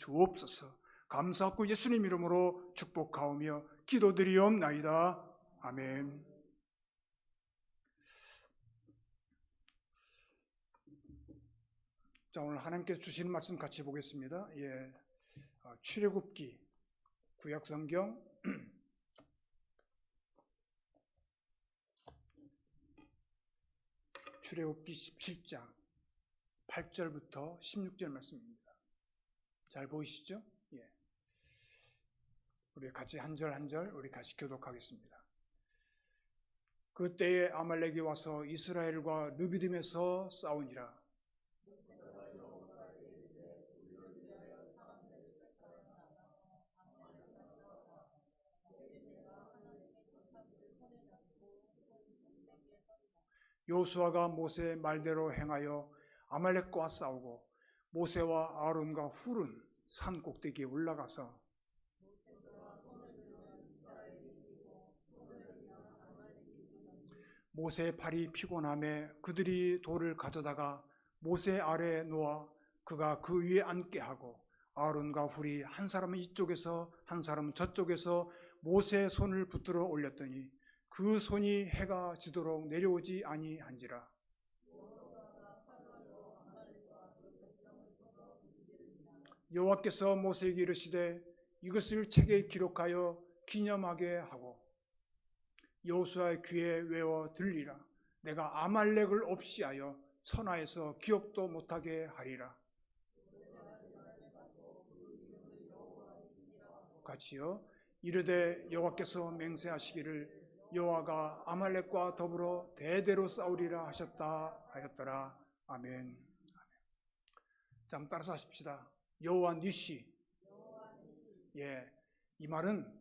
주옵소서. 감사하고 예수님 이름으로 축복하오며 기도드리옵나이다. 아멘. 자, 오늘 하나님께서 주시는 말씀 같이 보겠습니다. 출애굽기 구약성경 출애굽기 17장 8절부터 16절 말씀입니다. 잘 보이시죠? 우리 같이 한 절 한 절 우리 같이 교독하겠습니다. 그때에 아말렉이 와서 이스라엘과 르비딤에서 싸우니라. 여호수아가 모세의 말대로 행하여 아말렉과 싸우고 모세와 아론과 훌은 산 꼭대기에 올라가서 모세의 팔이 피곤함에 그들이 돌을 가져다가 모세 아래에 놓아 그가 그 위에 앉게 하고 아론과 훌이 한 사람은 이쪽에서 한 사람은 저쪽에서 모세의 손을 붙들어 올렸더니 그 손이 해가 지도록 내려오지 아니한지라. 여호와께서 모세에게 이르시되 이것을 책에 기록하여 기념하게 하고 여호수아의 귀에 외워 들리라. 내가 아말렉을 없이하여 천하에서 기억도 못하게 하리라. 같이요. 이르되 여호와께서 맹세하시기를 여호와가 아말렉과 더불어 대대로 싸우리라 하셨다 하였더라. 아멘. 자, 한번 따라서 하십시다. 여호와 니시. 이 말은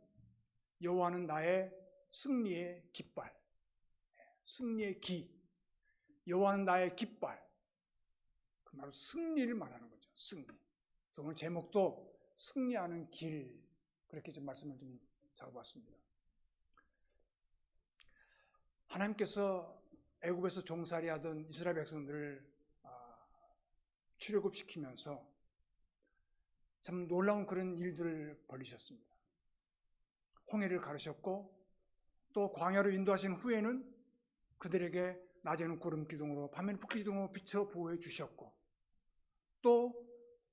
여호와는 나의 승리의 깃발, 승리의 기. 여호와는 나의 깃발. 그 말로 승리를 말하는 거죠. 승리. 그래서 오늘 제목도 승리하는 길, 그렇게 좀 말씀을 좀 잡아봤습니다. 하나님께서 애굽에서 종살이하던 이스라엘 백성들을 출애굽시키면서 참 놀라운 그런 일들을 벌이셨습니다. 홍해를 가르셨고 또 광야로 인도하신 후에는 그들에게 낮에는 구름 기둥으로 밤에는 불 기둥으로 비춰 보호해 주셨고 또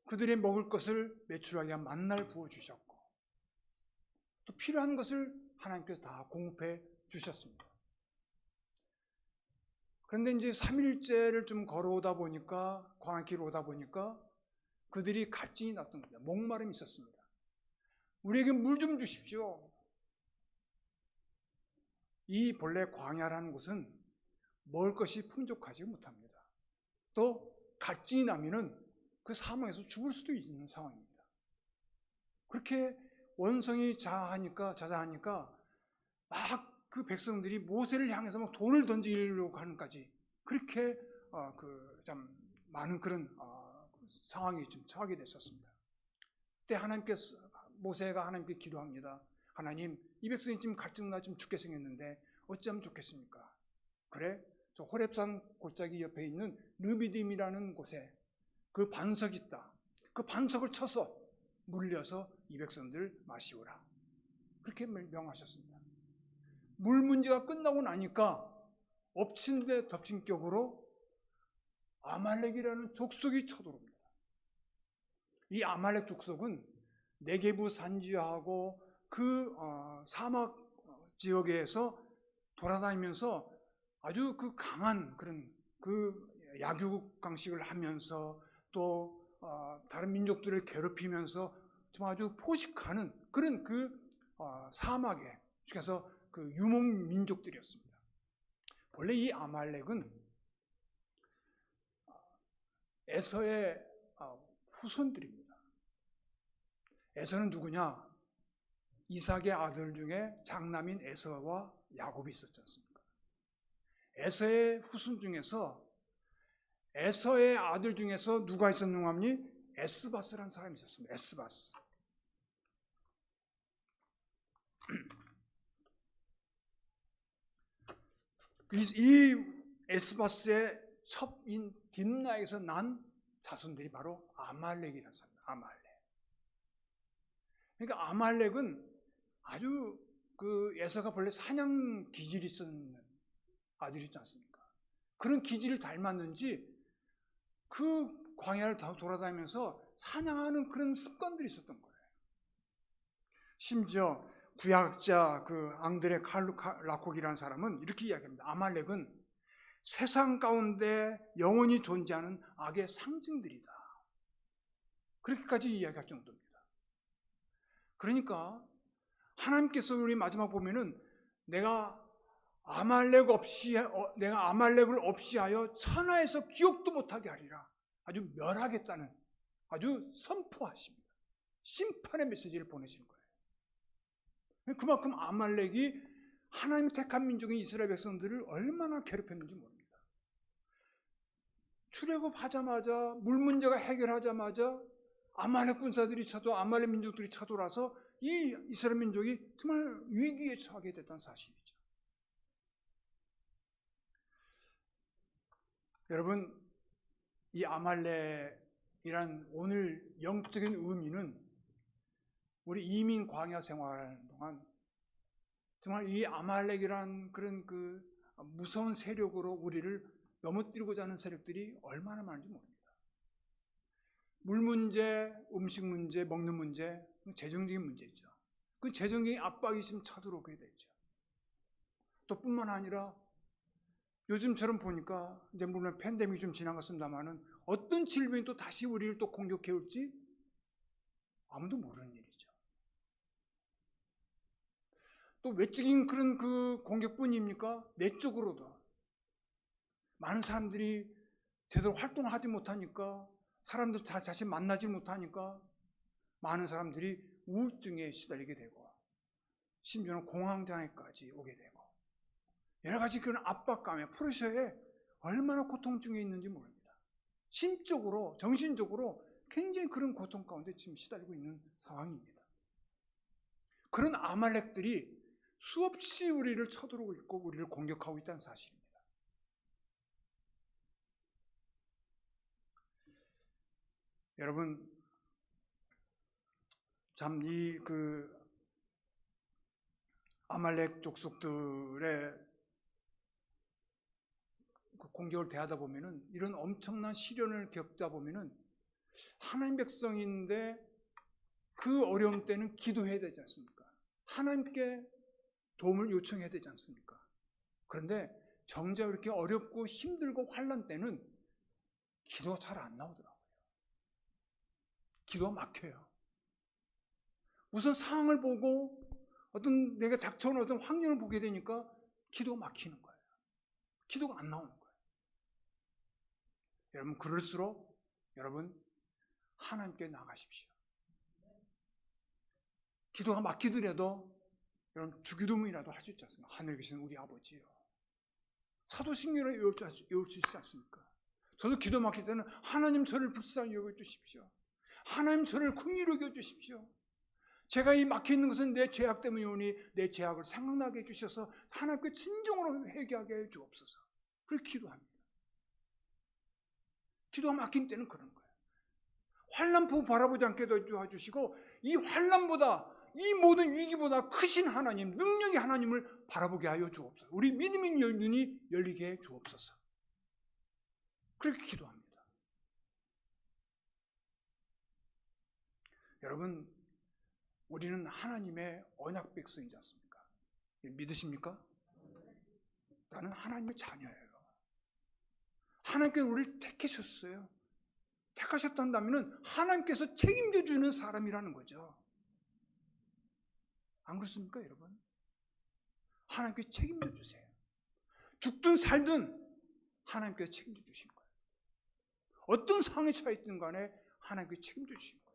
그들의 먹을 것을 매출하게 한 만나를 부어 주셨고 또 필요한 것을 하나님께서 다 공급해 주셨습니다. 그런데 이제 3일째를 좀 걸어오다 보니까 광야길을 오다 보니까 그들이 갈증이 났던 겁니다. 목마름이 있었습니다. 우리에게 물 좀 주십시오. 이 본래 광야라는 곳은 먹을 것이 풍족하지 못합니다. 또 갈증이 나면은 그 사망에서 죽을 수도 있는 상황입니다. 그렇게 원성이 자자하니까 막 그 백성들이 모세를 향해서 막 돌을 던지려고 하는까지 그렇게 참 많은 그런 상황이 좀 처하게 됐었습니다. 그때 모세가 하나님께 기도합니다. 하나님, 이 백성이 지금 갈증나 좀 죽게 생겼는데 어찌하면 좋겠습니까? 그래, 저 호렙산 골짜기 옆에 있는 르비딤이라는 곳에 그 반석이 있다. 그 반석을 쳐서 물려서 이 백성들 마시오라. 그렇게 명하셨습니다. 물 문제가 끝나고 나니까 엎친 데 덮친 격으로 아말렉이라는 족속이 쳐들어옵니다. 이 아말렉 족속은 네게부 산지하고 그 사막 지역에서 돌아다니면서 아주 그 강한 그런 그 약육강식을 하면서 또 다른 민족들을 괴롭히면서 좀 아주 포식하는 그런 사막에 그래서 그 유목 민족들이었습니다. 원래 이 아말렉은 에서의 후손들입니다. 에서는 누구냐? 이삭의 아들 중에 장남인 에서와 야곱이 있었지 않습니까? 에서의 후손 중에서 에서의 아들 중에서 누가 있었는가 하니 에스바스라는 사람이 있었습니다. 에스바스. 이 에스바스의 첩인 딥나에서 난 자손들이 바로 아말렉이라는 사람입니다. 아말렉. 그러니까 아말렉은 아주 그 에서가 본래 사냥 기질이 있었는 아들이지 않습니까? 그런 기질을 닮았는지 그 광야를 돌아다니면서 사냥하는 그런 습관들이 있었던 거예요. 심지어 구약자 그 앙드레 라콕이라는 사람은 이렇게 이야기합니다. 아말렉은 세상 가운데 영원히 존재하는 악의 상징들이다. 그렇게까지 이야기할 정도입니다. 그러니까 하나님께서 우리 마지막 보면은 내가 아말렉을 없이 하여 천하에서 기억도 못하게 하리라. 아주 멸하겠다는 아주 선포하십니다. 심판의 메시지를 보내시는 거예요. 그만큼 아말렉이 하나님 택한 민족인 이스라엘 백성들을 얼마나 괴롭혔는지 모릅니다. 출애굽하자마자 물 문제가 해결하자마자 아말렉 군사들이 아말렉 민족들이 쳐들어와서 이 이스라엘 민족이 정말 위기에 처하게 됐다는 사실이죠. 여러분, 이 아말렉이란 오늘 영적인 의미는 우리 이민 광야 생활 동안 정말 이 아말렉이란 그런 그 무서운 세력으로 우리를 넘어뜨리고자 하는 세력들이 얼마나 많은지 모릅니다. 물 문제, 음식 문제, 먹는 문제, 재정적인 문제죠. 그 재정적인 압박이 지금 쳐들어오게 되죠. 또 뿐만 아니라 요즘처럼 보니까 이제 물론 팬데믹이 좀 지나갔습니다만은 어떤 질병이 또 다시 우리를 또 공격해 올지 아무도 모르는 일이죠. 또 외적인 그런 그 공격뿐입니까? 내적으로도 많은 사람들이 제대로 활동하지 못하니까, 사람들 자신 만나지 못하니까 많은 사람들이 우울증에 시달리게 되고 심지어는 공황장애까지 오게 되고 여러 가지 그런 압박감에 프레셔에 얼마나 고통 중에 있는지 모릅니다. 심적으로, 정신적으로 굉장히 그런 고통 가운데 지금 시달리고 있는 상황입니다. 그런 아말렉들이 수없이 우리를 쳐들어오고 있고 우리를 공격하고 있다는 사실입니다. 여러분, 참 이 아말렉 족속들의 공격을 대하다 보면은, 이런 엄청난 시련을 겪다 보면은 하나님 백성인데 그 어려움 때는 기도해야 되지 않습니까? 하나님께 도움을 요청해야 되지 않습니까? 그런데 정작 이렇게 어렵고 힘들고 환난 때는 기도가 잘 안 나오더라고요. 기도가 막혀요. 우선 상황을 보고 어떤 내가 닥쳐오는 어떤 환경을 보게 되니까 기도가 막히는 거예요. 기도가 안 나오는 거예요. 여러분, 그럴수록 여러분 하나님께 나가십시오. 기도가 막히더라도 여러분 주기도문이라도 할 수 있지 않습니까? 하늘에 계신 우리 아버지요. 사도신경을 외울 수 있지 않습니까? 저도 기도 막힐 때는 하나님 저를 불쌍히 여겨주십시오. 하나님 저를 긍휼히 여겨주십시오. 제가 이 막혀있는 것은 내 죄악 때문이오니 내 죄악을 생각나게 해주셔서 하나님께 진정으로 회개하게 해주옵소서. 그렇게 기도합니다. 기도가 막힌 때는 그런 거예요. 환난 바라보지 않게 도와주시고 이 환난보다, 이 모든 위기보다 크신 하나님, 능력의 하나님을 바라보게 하여 주옵소서. 우리 믿음의 눈이 열리게 해 주옵소서. 그렇게 기도합니다. 여러분, 우리는 하나님의 언약 백성이지 않습니까? 믿으십니까? 나는 하나님의 자녀예요. 하나님께서 우리를 택하셨어요. 택하셨다면 하나님께서 책임져 주는 사람이라는 거죠. 안 그렇습니까, 여러분? 하나님께 책임져 주세요. 죽든 살든 하나님께서 책임져 주신 거예요. 어떤 상황에 처해 있든 간에 하나님께 책임져 주신 거예요.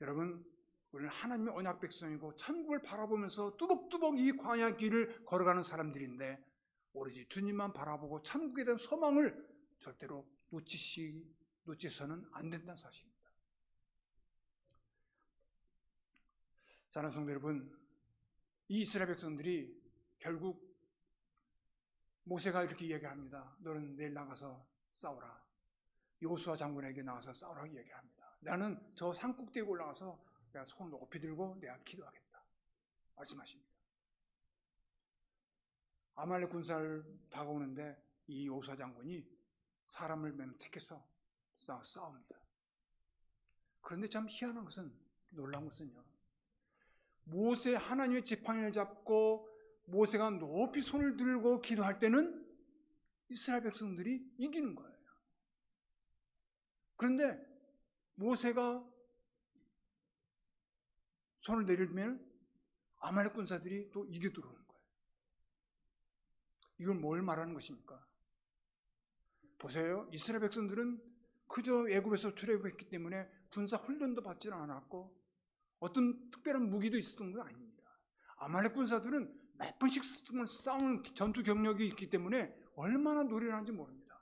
여러분, 우리는 하나님의 언약 백성이고 천국을 바라보면서 뚜벅뚜벅 이 광야 길을 걸어가는 사람들인데 오로지 주님만 바라보고 천국에 대한 소망을 절대로 놓치서는 안 된다는 사실입니다. 사랑하는 성도 여러분, 이 이스라엘 백성들이 결국 모세가 이렇게 이야기합니다. 너는 내일 나가서 싸우라. 여호수아 장군에게 나와서 싸우라고 얘기합니다. 나는 저 산 꼭대기에 올라가서 내가 손을 높이 들고 내가 기도하겠다 말씀하십니다. 아말렉 군사를 다가오는데 이 여호수아 장군이 사람을 택해서 싸웁니다. 그런데 참 희한한 것은, 놀라운 것은요, 모세 하나님의 지팡이를 잡고 모세가 높이 손을 들고 기도할 때는 이스라엘 백성들이 이기는 거예요. 그런데 모세가 손을 내리면 아말렉 군사들이 또 이겨 들어오는 거예요. 이건 뭘 말하는 것입니까? 보세요. 이스라엘 백성들은 그저 애굽에서 출애굽했기 때문에 군사 훈련도 받지 않았고 어떤 특별한 무기도 있었던 건 아닙니다. 아말렉 군사들은 몇 번씩 싸우는 전투 경력이 있기 때문에 얼마나 노련한지 모릅니다.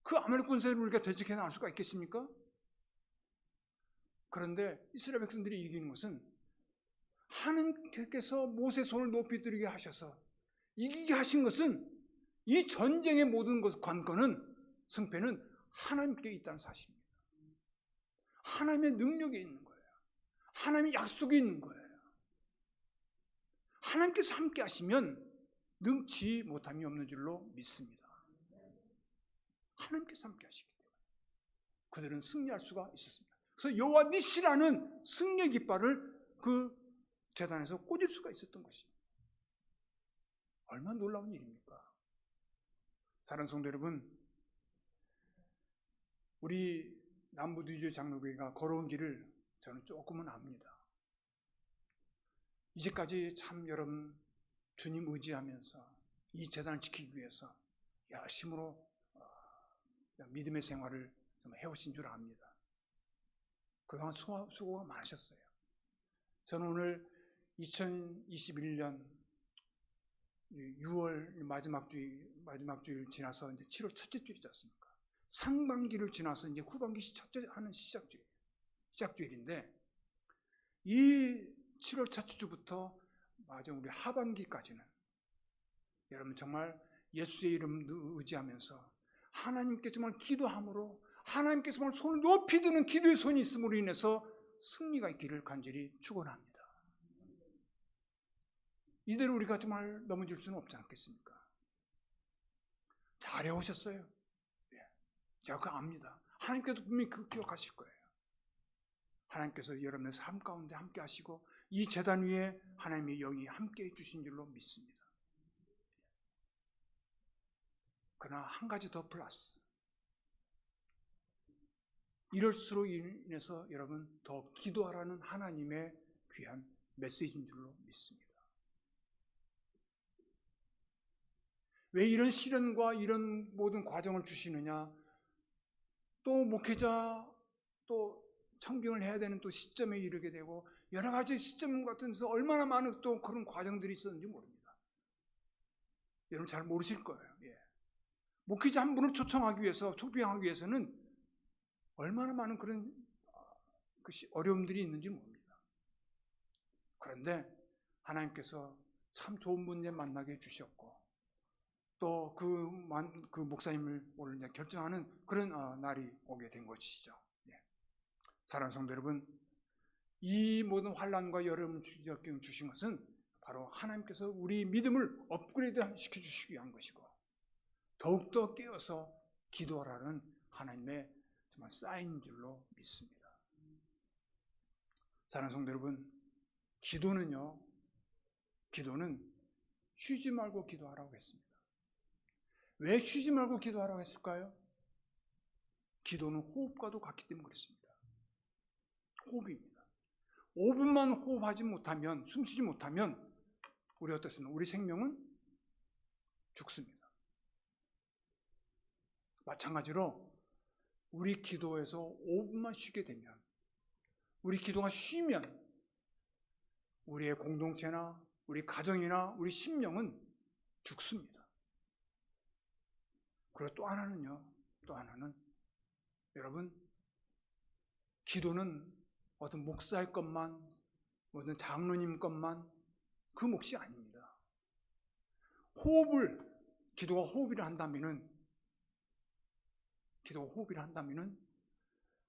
그 아말렉 군사를 우리가 대적해 나갈 수가 있겠습니까? 그런데 이스라엘 백성들이 이기는 것은 하나님께서 모세 손을 높이 들게 하셔서 이기게 하신 것은, 이 전쟁의 모든 관건은, 승패는 하나님께 있다는 사실입니다. 하나님의 능력이 있는 거예요. 하나님의 약속이 있는 거예요. 하나님께서 함께 하시면 능치 못함이 없는 줄로 믿습니다. 하나님께서 함께 하시기 때문에 그들은 승리할 수가 있었습니다. 그래서 여호와 니시라는 승리의 깃발을 그 제단에서 꽂을 수가 있었던 것입니다. 얼마나 놀라운 일입니까? 사랑하는 성도 여러분, 우리 남부디주 장로교회가 걸어온 길을 저는 조금은 압니다. 이제까지 참 여러분 주님 의지하면서 이 제단을 지키기 위해서 열심으로 믿음의 생활을 좀 해오신 줄 압니다. 그동안 수고가 많으셨어요. 저는 오늘 2021년 6월 마지막 주일 지나서 이제 7월 첫째 주일이지 않습니까? 상반기를 지나서 이제 후반기 첫째 하는 시작주일인데, 이 7월 첫째 주부터 맞아 우리 하반기까지는 여러분 정말 예수의 이름 의지하면서 하나님께 정말 기도함으로, 하나님께 정말 손을 높이 드는 기도의 손이 있음으로 인해서 승리가 있기를 간절히 축원합니다. 이대로 우리가 정말 넘어질 수는 없지 않겠습니까? 잘해오셨어요. 제가 그거 압니다. 하나님께도 분명히 그 기억하실 거예요. 하나님께서 여러분의 삶 가운데 함께 하시고 이 제단 위에 하나님의 영이 함께 해주신 줄로 믿습니다. 그러나 한 가지 더 플러스, 이럴수록 인해서 여러분 더 기도하라는 하나님의 귀한 메시지인 줄로 믿습니다. 왜 이런 시련과 이런 모든 과정을 주시느냐? 또 목회자, 또 청빙을 해야 되는 또 시점에 이르게 되고 여러 가지 시점 같은 데서 얼마나 많은 또 그런 과정들이 있었는지 모릅니다. 여러분 잘 모르실 거예요. 목회자 한 분을 초청하기 위해서, 초빙하기 위해서는 얼마나 많은 그런 어려움들이 있는지 모릅니다. 그런데 하나님께서 참 좋은 분을 만나게 해주셨고, 또 그 목사님을 오늘 이제 결정하는 그런 날이 오게 된 것이죠. 사랑하는 성도 여러분, 이 모든 환난과 여름 역경 주신 것은 바로 하나님께서 우리 믿음을 업그레이드 시켜주시기 위한 것이고, 더욱더 깨어서 기도하라는 하나님의 정말 사인인 줄로 믿습니다. 사랑하는 성도 여러분, 기도는 쉬지 말고 기도하라고 했습니다. 왜 쉬지 말고 기도하라고 했을까요? 기도는 호흡과도 같기 때문에 그렇습니다. 호흡입니다. 5분만 호흡하지 못하면, 숨쉬지 못하면 우리 어떻습니까? 우리 생명은 죽습니다. 마찬가지로 우리 기도에서 5분만 쉬게 되면, 우리 기도가 쉬면 우리의 공동체나 우리 가정이나 우리 심령은 죽습니다. 그리고 또 하나는 여러분, 기도는 어떤 목사의 것만, 어떤 장로님 것만 그 몫이 아닙니다. 기도가 호흡이라 한다면은 기도 호흡이라 한다면은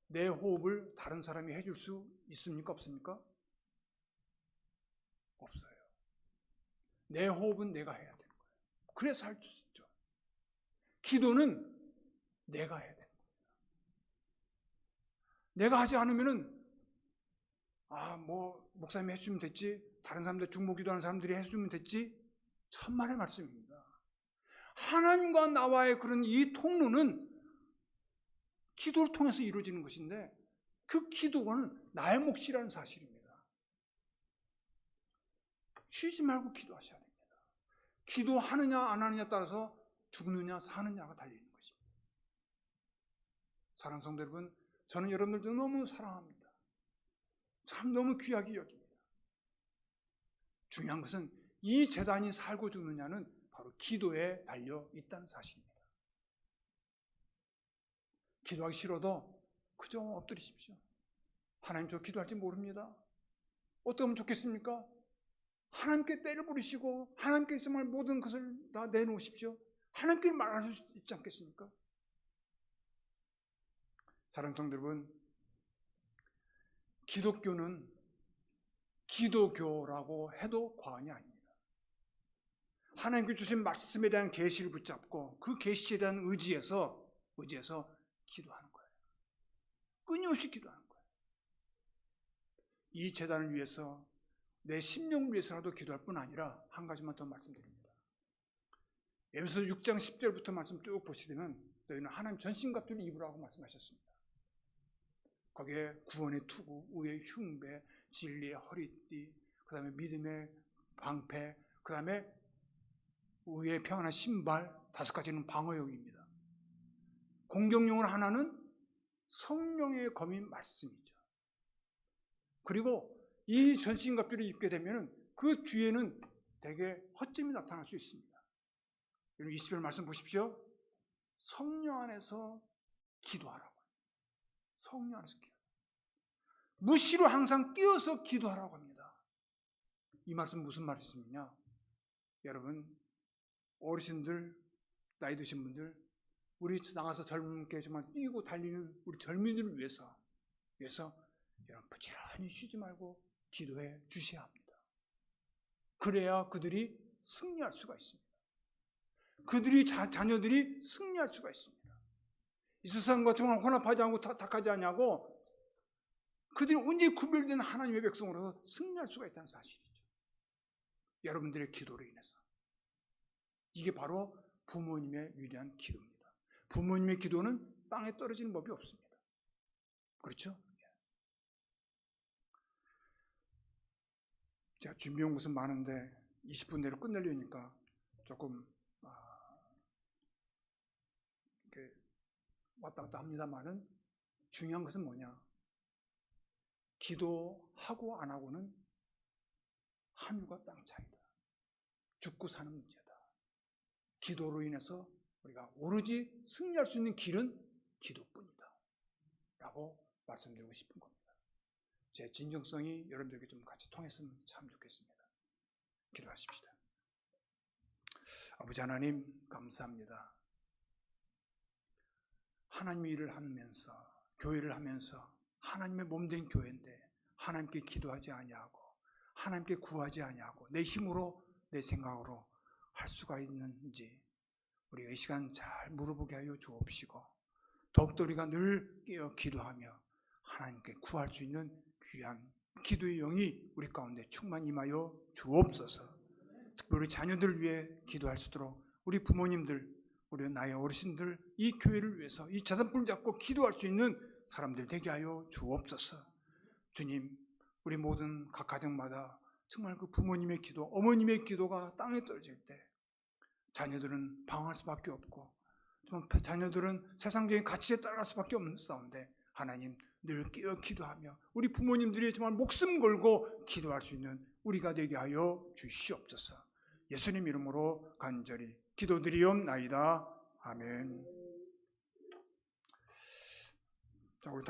내 호흡을 다른 사람이 해줄 수 있습니까? 없습니까? 없어요. 내 호흡은 내가 해야 되는 거예요. 그래서 할 수 있죠. 기도는 내가 해야 되는 거예요. 내가 하지 않으면은 목사님이 해주면 됐지, 다른 사람들 중보 기도하는 사람들이 해주면 됐지, 천만의 말씀입니다. 하나님과 나와의 그런 이 통로는 기도를 통해서 이루어지는 것인데, 그 기도는 나의 몫이라는 사실입니다. 쉬지 말고 기도하셔야 됩니다. 기도하느냐 안 하느냐에 따라서 죽느냐 사느냐가 달리는 것입니다. 사랑하는 성도 여러분, 저는 여러분들도 너무 사랑합니다. 참 너무 귀하게 여깁니다. 중요한 것은 이 재단이 살고 죽느냐는 바로 기도에 달려 있다는 사실입니다. 기도하기 싫어도 그저 엎드리십시오. 하나님, 저 기도할지 모릅니다. 어떻게 하면 좋겠습니까? 하나님께 때를 부리시고 하나님께 정말 모든 것을 다 내놓으십시오. 하나님께 말할 수 있지 않겠습니까? 사랑하는 성도 여러분, 기독교는 기도교라고 해도 과언이 아닙니다. 하나님께 주신 말씀에 대한 계시를 붙잡고 그 계시에 대한 의지에서 기도하는 거예요. 끊임없이 기도하는 거예요. 이 제단을 위해서, 내 심령을 위해서라도 기도할 뿐 아니라 한 가지만 더 말씀드립니다. 에베소서 6장 10절부터 말씀 쭉 보시면 너희는 하나님 전신갑주를 입으라고 말씀하셨습니다. 거기에 구원의 투구, 의의 흉배, 진리의 허리띠, 그 다음에 믿음의 방패, 그 다음에 의의 평안한 신발, 5가지는 방어용입니다. 공격용으로 하나는 성령의 검인 말씀이죠. 그리고 이 전신갑주를 입게 되면 그 뒤에는 대개 허점이 나타날 수 있습니다. 여러분 20절 말씀 보십시오. 성령 안에서 기도하라고. 성령 안에서 기도. 무시로 항상 끼어서 기도하라고 합니다. 이 말씀 무슨 말씀이냐? 여러분, 어르신들, 나이 드신 분들, 우리 나가서 젊게 정말 뛰고 달리는 우리 젊은이들을 위해서 여러분 부지런히 쉬지 말고 기도해 주셔야 합니다. 그래야 그들이 승리할 수가 있습니다. 그들이 자녀들이 승리할 수가 있습니다. 이 세상과 정말 혼합하지 않고 타락하지 않냐고 그들이 온전히 구별된 하나님의 백성으로서 승리할 수가 있다는 사실이죠. 여러분들의 기도로 인해서. 이게 바로 부모님의 위대한 기도입니다. 부모님의 기도는 땅에 떨어지는 법이 없습니다. 그렇죠? 제가 준비한 것은 많은데 20분 내로 끝내려니까 조금 이렇게 왔다 갔다 합니다만은 중요한 것은 뭐냐? 기도하고 안 하고는 하늘과 땅 차이다. 죽고 사는 문제다. 기도로 인해서 우리가 오로지 승리할 수 있는 길은 기도뿐이다. 라고 말씀드리고 싶은 겁니다. 제 진정성이 여러분들에게 좀 같이 통했으면 참 좋겠습니다. 기도하십시다. 아버지 하나님, 감사합니다. 하나님의 일을 하면서, 교회를 하면서 하나님의 몸된 교회인데 하나님께 기도하지 아니하고 하나님께 구하지 아니하고 내 힘으로 내 생각으로 할 수가 있는지 우리가 이 시간 잘 물어보게 하여 주옵시고 더욱더 우리가 늘 깨어 기도하며 하나님께 구할 수 있는 귀한 기도의 영이 우리 가운데 충만히 임하여 주옵소서. 특별히 자녀들을 위해 기도할 수 있도록 우리 부모님들, 우리 나의 어르신들, 이 교회를 위해서 이 재단불을 잡고 기도할 수 있는 사람들 되게 하여 주옵소서. 주님, 우리 모든 각 가정마다 정말 그 부모님의 기도, 어머님의 기도가 땅에 떨어질 때 자녀들은 방황할 수밖에 없고 자녀들은 세상적인 가치에 따라갈 수밖에 없는 싸움인데 하나님 늘 깨어 기도하며 우리 부모님들이 정말 목숨 걸고 기도할 수 있는 우리가 되게 하여 주시옵소서. 예수님 이름으로 간절히 기도드리옵나이다. 아멘. 자, 우리 다